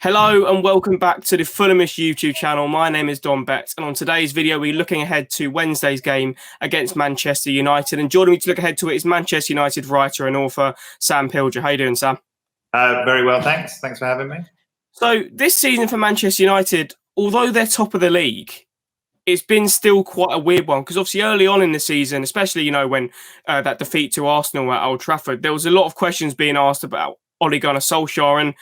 Hello and welcome back to the Fulhamish YouTube channel. My name is Don Betts, and on today's video we're looking ahead to Wednesday's game against Manchester United. And joining me to look ahead to it is Manchester United writer and author Sam Pilger. How you doing, Sam? Very well, thanks. Thanks for having me. So this season for Manchester United, although they're top of the league, it's been still quite a weird one, because obviously early on in the season, especially when that defeat to Arsenal at Old Trafford, there was a lot of questions being asked about Ole Gunnar Solskjaer. And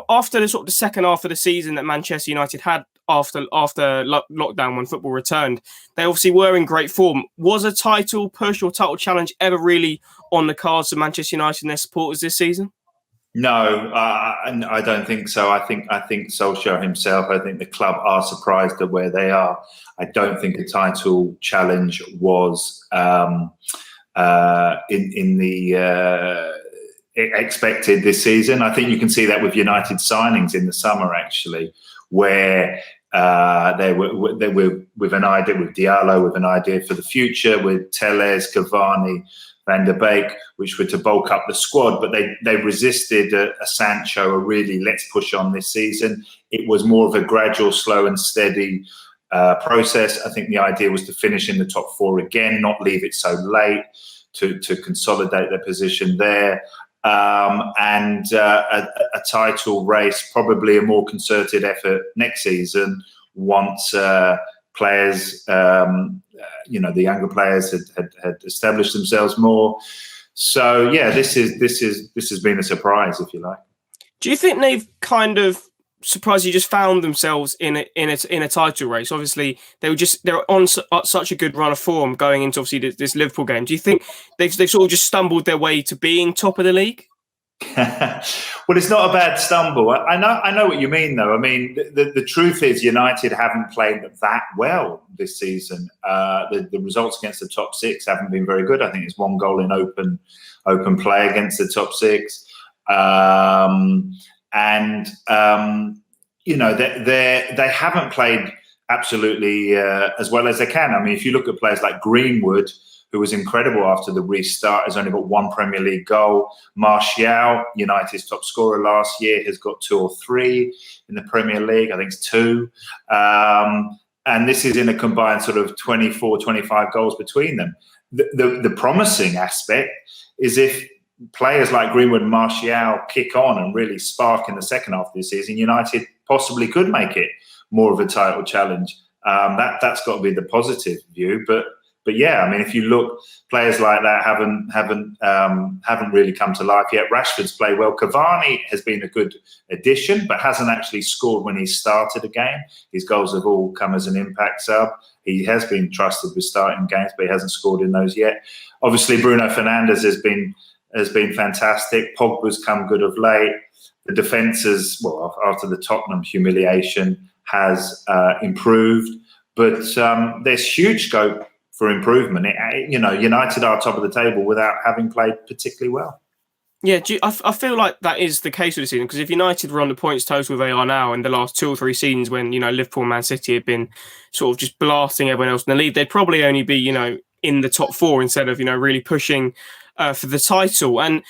after the second half of the season that Manchester United had after lockdown when football returned, they obviously were in great form. Was a title push or title challenge ever really on the cards for Manchester United and their supporters this season? No, I don't think so. I think Solskjaer himself, I think the club are surprised at where they are. I don't think a title challenge was in the expected this season. I think you can see that with United signings in the summer, actually, where they were with an idea, with Diallo, with an idea for the future, with Telles, Cavani, Van der Beek, which were to bulk up the squad, but they resisted a Sancho, a really let's push on this season. It was more of a gradual, slow and steady process. I think the idea was to finish in the top four again, not leave it so late, to consolidate their position there. And a title race, probably a more concerted effort next season once players, the younger players had established themselves more. So yeah, this has been a surprise, if you like. Do you think they've kind of surprisingly just found themselves in a title race? Obviously, they're on such a good run of form going into obviously this Liverpool game. Do you think they've sort of just stumbled their way to being top of the league? Well, it's not a bad stumble. I know what you mean, though. I mean, the truth is United haven't played that well this season. The results against the top six haven't been very good. I think it's one goal in open play against the top six. They haven't played absolutely as well as they can. I mean, if you look at players like Greenwood, who was incredible after the restart, has only got one Premier League goal. Martial, United's top scorer last year, has got 2 or 3 in the Premier League. I think it's 2. And this is in a combined sort of 24, 25 goals between them. The promising aspect is if players like Greenwood and Martial kick on and really spark in the second half of this season, United possibly could make it more of a title challenge. That's got to be the positive view. But yeah, I mean, if you look, players like that haven't really come to life yet. Rashford's played well. Cavani has been a good addition, but hasn't actually scored when he's started a game. His goals have all come as an impact sub. He has been trusted with starting games, but he hasn't scored in those yet. Obviously, Bruno Fernandes has been fantastic. Pogba's come good of late. The defence after the Tottenham humiliation, has improved, but there's huge scope for improvement. United are top of the table without having played particularly well. Yeah, I feel like that is the case with the season, because if United were on the points total they are now in the last 2 or 3 seasons when Liverpool and Man City have been sort of just blasting everyone else in the league, they'd probably only be in the top 4 instead of really pushing for the title. And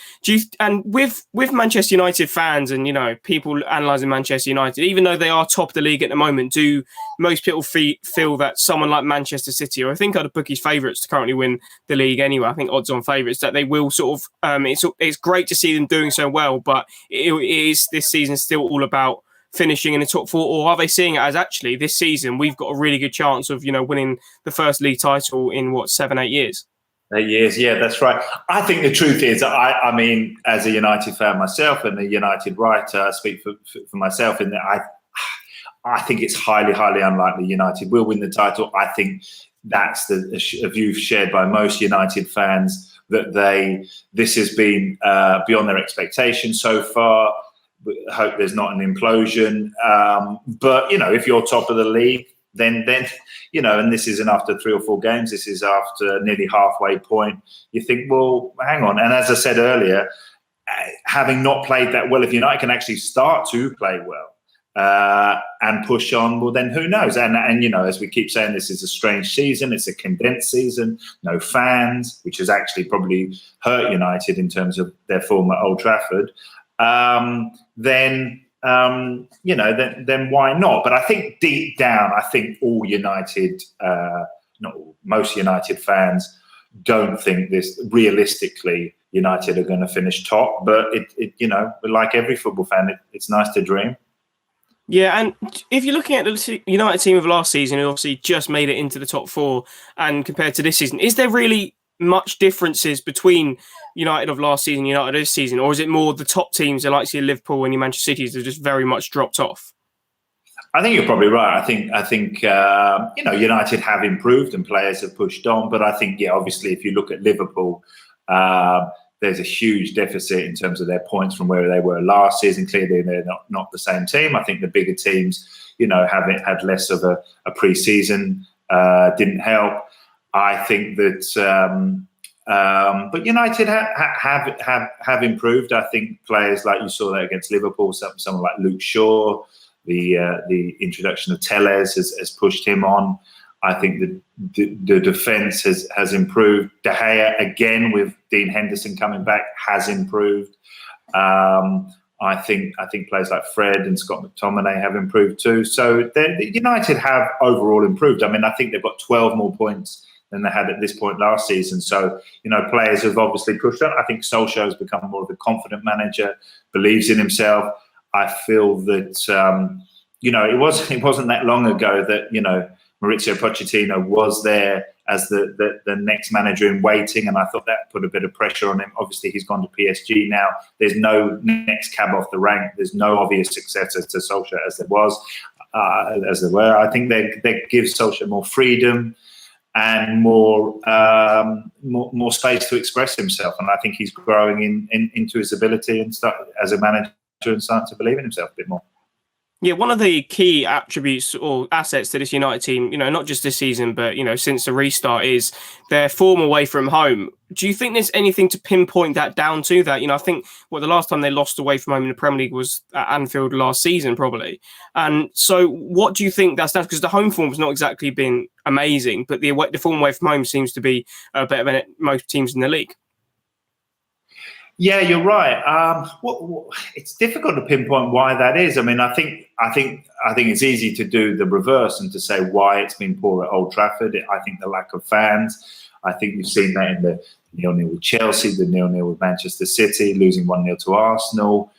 with Manchester United fans and people analysing Manchester United, even though they are top of the league at the moment, do most people feel that someone like Manchester City, or I think are the bookies' favourites to currently win the league anyway, I think odds-on favourites, that they will sort of it's great to see them doing so well, but it is this season still all about finishing in the top 4? Or are they seeing it as actually this season we've got a really good chance of winning the first league title in 7-8 years? 8 years, yeah, that's right. I think the truth is, I mean, as a United fan myself and a United writer, I speak for myself in that I think it's highly, highly unlikely United will win the title. I think that's a view shared by most United fans, that this has been beyond their expectations so far. I hope there's not an implosion. But if you're top of the league, then and this isn't after 3 or 4 games, this is after nearly halfway point, you think, well, hang on. And as I said earlier, having not played that well, if United can actually start to play well and push on, well, then who knows? And as we keep saying, this is a strange season. It's a condensed season, no fans, which has actually probably hurt United in terms of their form at Old Trafford. Then then why not? But I think deep down, I think all United, not all, most United fans don't think this realistically. United are going to finish top, but like every football fan, it's nice to dream. Yeah, and if you're looking at the United team of last season, who obviously just made it into the top four, and compared to this season, is there really much differences between United of last season and United this season, or is it more the top teams, the likes of Liverpool and your Manchester Cities, have just very much dropped off? I think you're probably right. I think United have improved and players have pushed on, but I think obviously if you look at Liverpool, there's a huge deficit in terms of their points from where they were last season. Clearly, they're not the same team. I think the bigger teams, have had less of a pre-season, didn't help. I think that, but United have improved. I think players like you saw that against Liverpool, someone like Luke Shaw, the introduction of Telles has pushed him on. I think the defence has improved. De Gea, again, with Dean Henderson coming back, has improved. I think players like Fred and Scott McTominay have improved too. So the United have overall improved. I mean, I think they've got 12 more points than they had at this point last season. So, players have obviously pushed on. I think Solskjaer has become more of a confident manager, believes in himself. I feel that, it wasn't that long ago that, Mauricio Pochettino was there as the next manager in waiting, and I thought that put a bit of pressure on him. Obviously, he's gone to PSG now. There's no next cab off the rank. There's no obvious successor to Solskjaer as there were. I think they give Solskjaer more freedom and more space to express himself, and I think he's growing into his ability and as a manager and starting to believe in himself a bit more. Yeah, one of the key attributes or assets to this United team, not just this season, but, since the restart, is their form away from home. Do you think there's anything to pinpoint that down to that? I think the last time they lost away from home in the Premier League was at Anfield last season, probably. And so what do you think that's down to? Because the home form's not exactly been amazing, but the form away from home seems to be better than most teams in the league. Yeah, you're right. It's difficult to pinpoint why that is. I mean, I think it's easy to do the reverse and to say why it's been poor at Old Trafford. I think the lack of fans. I think you've seen that in the 0-0 with Chelsea, the 0-0 with Manchester City, losing 1-0 to Arsenal.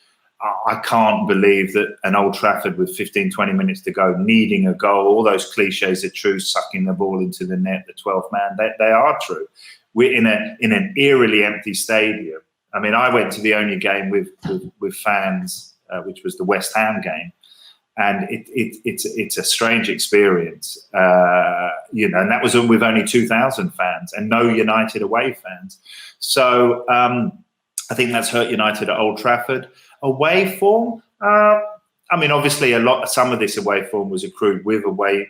I can't believe that an Old Trafford with 15, 20 minutes to go, needing a goal, all those cliches are true, sucking the ball into the net, the 12th man, they are true. We're in an eerily empty stadium. I mean, I went to the only game with fans, which was the West Ham game, and it's a strange experience, and that was with only 2,000 fans and no United away fans. So I think that's hurt United at Old Trafford. Away form, I mean, obviously some of this away form was accrued with away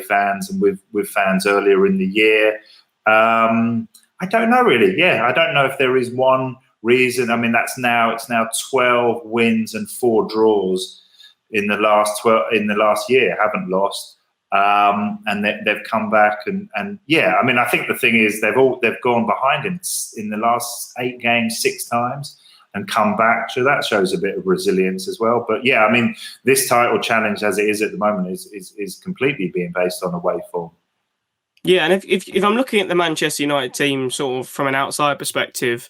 fans and with fans earlier in the year. I don't know really. Yeah, I don't know if there is one reason. I mean, it's now 12 wins and 4 draws in the last year. Haven't lost, and they've come back and yeah. I mean, I think the thing is they've gone behind in the last 8 games 6 times and come back. So that shows a bit of resilience as well. But yeah, I mean, this title challenge as it is at the moment is completely being based on away form. Yeah, and if I'm looking at the Manchester United team sort of from an outside perspective,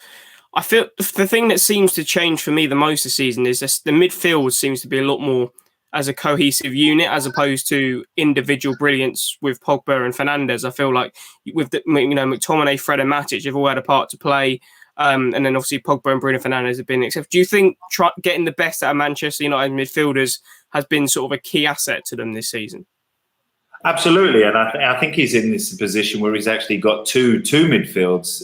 I feel the thing that seems to change for me the most this season is the midfield seems to be a lot more as a cohesive unit as opposed to individual brilliance with Pogba and Fernandes. I feel like with McTominay, Fred and Matic have all had a part to play. And then obviously Pogba and Bruno Fernandes have been accepted. Do you think getting the best out of Manchester United midfielders has been sort of a key asset to them this season? Absolutely, and I think he's in this position where he's actually got two midfields,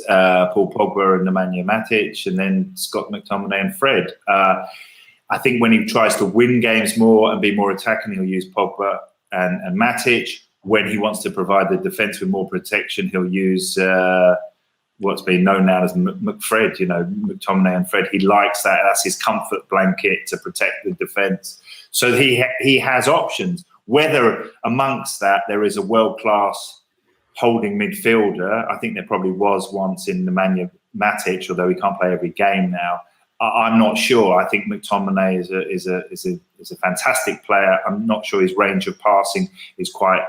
Paul Pogba and Nemanja Matic, and then Scott McTominay and Fred. I think when he tries to win games more and be more attacking, he'll use Pogba and Matic. When he wants to provide the defence with more protection, he'll use what's been known now as McFred, McTominay and Fred. He likes that. That's his comfort blanket to protect the defence. So he has options. Whether amongst that there is a world-class holding midfielder, I think there probably was once in Nemanja Matic, although he can't play every game now. I'm not sure. I think McTominay is a fantastic player. I'm not sure his range of passing is quite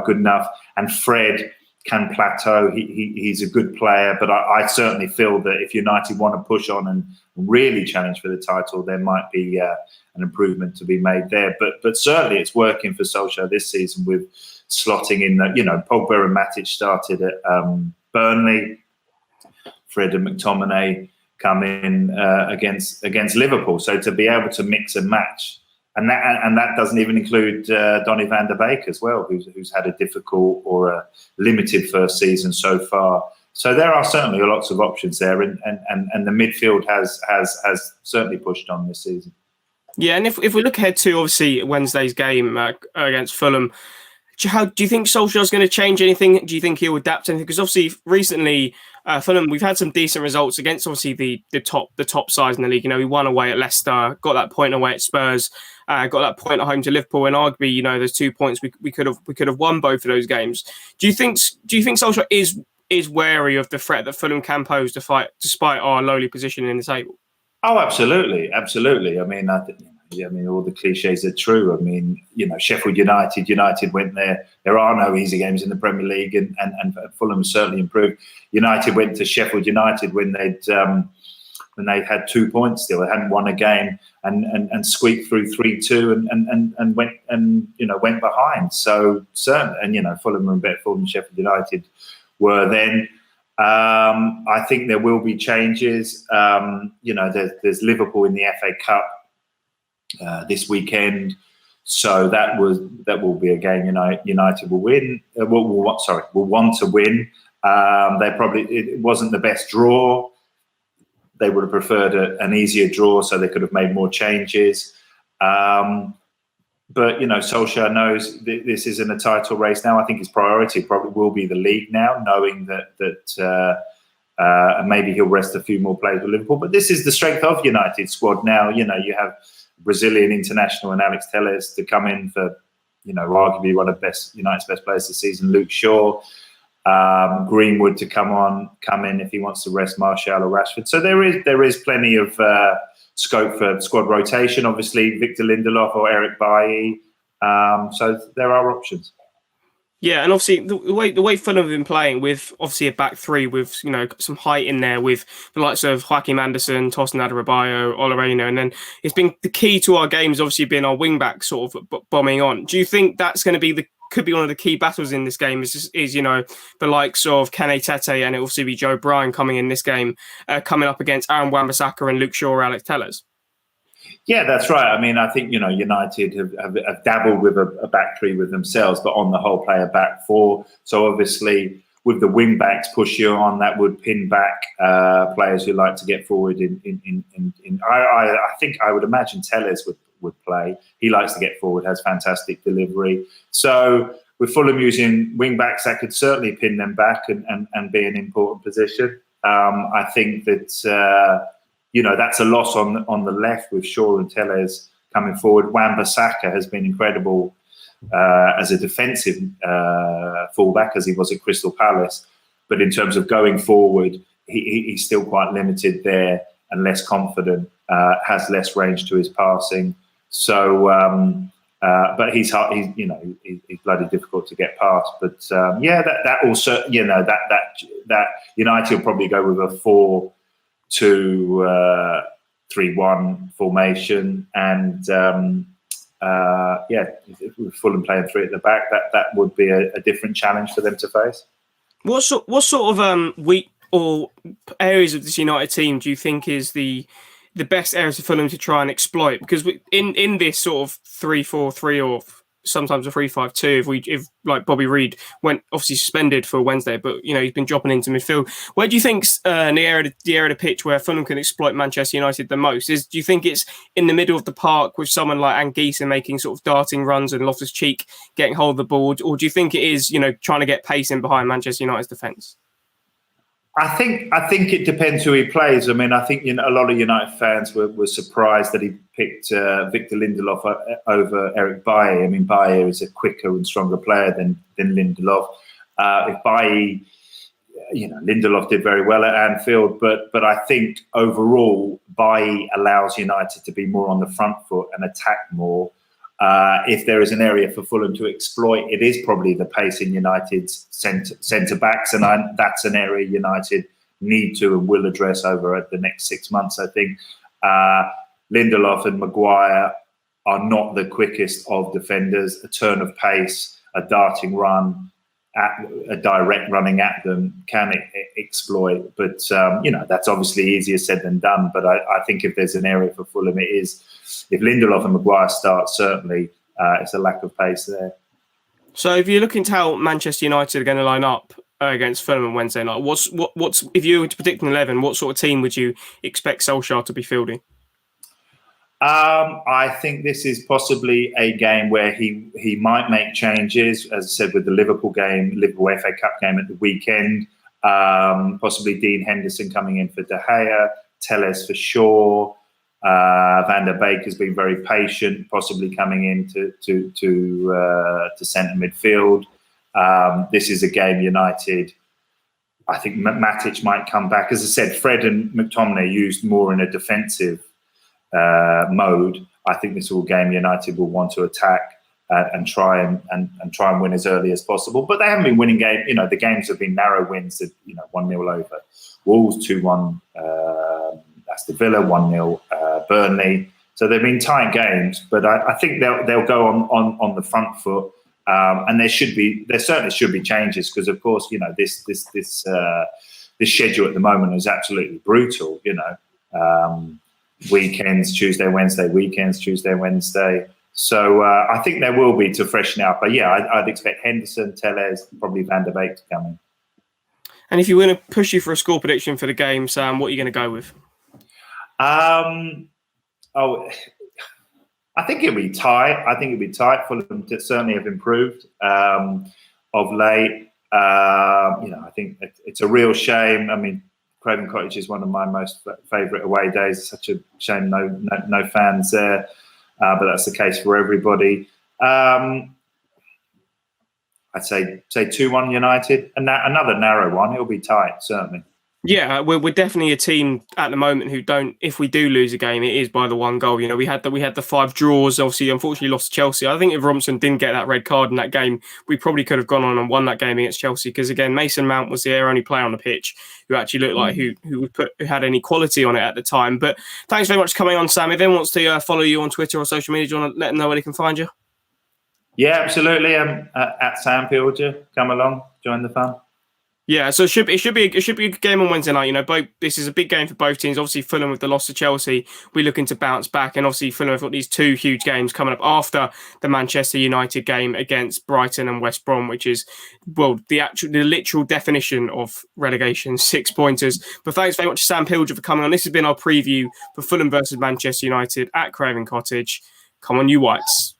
good enough. And Fred can plateau. He's a good player, but I certainly feel that if United want to push on and really challenge for the title, there might be an improvement to be made there. But certainly it's working for Solskjaer this season with slotting in that, Pogba and Matic started at Burnley. Fred and McTominay come in against Liverpool. So to be able to mix and match, and that doesn't even include Donny van der Beek as well, who's had a difficult or a limited first season so far. So there are certainly lots of options there, and the midfield has certainly pushed on this season. Yeah, and if we look ahead to obviously Wednesday's game against Fulham, do you think Solskjaer's going to change anything? Do you think he'll adapt anything? Because obviously recently, Fulham, we've had some decent results against obviously the top sides in the league. We won away at Leicester, got that point away at Spurs, got that point at home to Liverpool, and arguably, there's 2 points we could have won both of those games. Do you think Solskjaer is wary of the threat that Fulham can pose despite our lowly position in the table? Oh, absolutely. I mean, all the cliches are true. I mean, Sheffield United went there. There are no easy games in the Premier League, and Fulham certainly improved. United went to Sheffield United when they had 2 points still. They hadn't won a game and squeaked through 3-2 and went behind. So certainly, and Fulham and Sheffield United were then. I think there will be changes. There's Liverpool in the FA Cup this weekend, so that will be a game United will win. Will want to win. It wasn't the best draw. They would have preferred an easier draw, so they could have made more changes. But Solskjaer knows this isn't a title race now. I think his priority probably will be the league now, knowing that maybe he'll rest a few more players with Liverpool. But this is the strength of United's squad now. You have Brazilian international and Alex Telles to come in for, arguably one of United's best players this season, Luke Shaw. Greenwood to come in if he wants to rest Martial or Rashford. So there is plenty of scope for squad rotation. Obviously, Victor Lindelof or Eric Bailly. So there are options. Yeah, and obviously the way Fulham have been playing with obviously a back three with some height in there with the likes of Joaquim Anderson, Tosin Adarabioyo, Oloreno, and then it's been the key to our games. Obviously, been our wing back sort of bombing on. Do you think that's going to be could be one of the key battles in this game? Is the likes of Kene Tete and it will also be Joe Bryan coming in this game, coming up against Aaron Wan-Bissaka and Luke Shaw or Alex Telles? Yeah, that's right. I mean, I think, United have dabbled with a back three with themselves, but on the whole play a back four. So obviously with the wing backs pushing on, that would pin back players who like to get forward I think I would imagine Telles would play. He likes to get forward, has fantastic delivery. So with Fulham using wing backs, that could certainly pin them back and be an important position. I think that that's a loss on the left with Shaw and Telles coming forward. Wan-Bissaka has been incredible as a defensive fullback, as he was at Crystal Palace. But in terms of going forward, he's still quite limited there and less confident, has less range to his passing. So, but he's bloody difficult to get past. But that also, that United will probably go with a 4-2-3-1 formation, and with Fulham playing three at the back, that would be a different challenge for them to face. What sort of weak or areas of this United team do you think is the best areas for Fulham to try and exploit? Because in this sort of 3-4-3 or sometimes a 3-5-2, if like Bobby Reid went obviously suspended for Wednesday, but he's been dropping into midfield. Where do you think the area of the pitch where Fulham can exploit Manchester United the most is? Do you think it's in the middle of the park with someone like Anguissa making sort of darting runs and Loftus-Cheek getting hold of the ball, or do you think it is trying to get pace in behind Manchester United's defence? I think it depends who he plays. I mean, I think a lot of United fans were surprised that he picked Victor Lindelof over Eric Bailly. I mean, Bailly is a quicker and stronger player than Lindelof. If Bailly Lindelof did very well at Anfield, but I think overall, Bailly allows United to be more on the front foot and attack more. If there is an area for Fulham to exploit, it is probably the pace in United's centre backs, and that's an area United need to and will address over the next 6 months. I think Lindelof and Maguire are not the quickest of defenders. A turn of pace, a darting run, a direct running at them can exploit. But, that's obviously easier said than done. But I think if there's an area for Fulham, it is. If Lindelof and Maguire start, certainly it's a lack of pace there. So if you're looking to how Manchester United are going to line up against Fulham on Wednesday night, what's if you were to predict an 11, what sort of team would you expect Solskjaer to be fielding? I think this is possibly a game where he might make changes, as I said, with the Liverpool FA Cup game at the weekend. Possibly Dean Henderson coming in for De Gea, Telles for sure. Van der Beek has been very patient, possibly coming in to centre midfield. This is a game United. I think Matic might come back. As I said, Fred and McTominay used more in a defensive mode. I think this will game United will want to attack and try and win as early as possible. But they haven't been winning games. The games have been narrow wins. 1-0 over Wolves, 2-1 Aston Villa, 1-0 Burnley. So they've been tight games. But I think they'll go on the front foot. And there certainly should be changes because, of course, this schedule at the moment is absolutely brutal. Weekends, Tuesday, Wednesday, weekends, Tuesday, Wednesday. So I think there will be to freshen up. But yeah, I'd expect Henderson, Telles, probably Van der Beek to come in. And if you were to push you for a score prediction for the game, Sam, what are you going to go with? I think it'll be tight. Fulham certainly have improved of late. I think it's a real shame. I mean, Craven Cottage is one of my most favourite away days. It's such a shame no fans there, but that's the case for everybody. I'd say 2-1 United, and another narrow one. It'll be tight, certainly. Yeah, we're definitely a team at the moment who don't. If we do lose a game, it is by the one goal. We had the 5 draws. Obviously, unfortunately, lost to Chelsea. I think if Robinson didn't get that red card in that game, we probably could have gone on and won that game against Chelsea. Because again, Mason Mount was the only player on the pitch who actually looked like who had any quality on it at the time. But thanks very much for coming on, Sam. If anyone wants to follow you on Twitter or social media, do you want to let them know where they can find you? Yeah, absolutely. At Sam Pilger. Come along, join the fun. Yeah, so it should be a good game on Wednesday night. This is a big game for both teams. Obviously, Fulham with the loss to Chelsea, we're looking to bounce back, and obviously Fulham have got these 2 huge games coming up after the Manchester United game against Brighton and West Brom, which is the literal definition of relegation, 6 pointers. But thanks very much to Sam Pilger for coming on. This has been our preview for Fulham versus Manchester United at Craven Cottage. Come on, you Whites.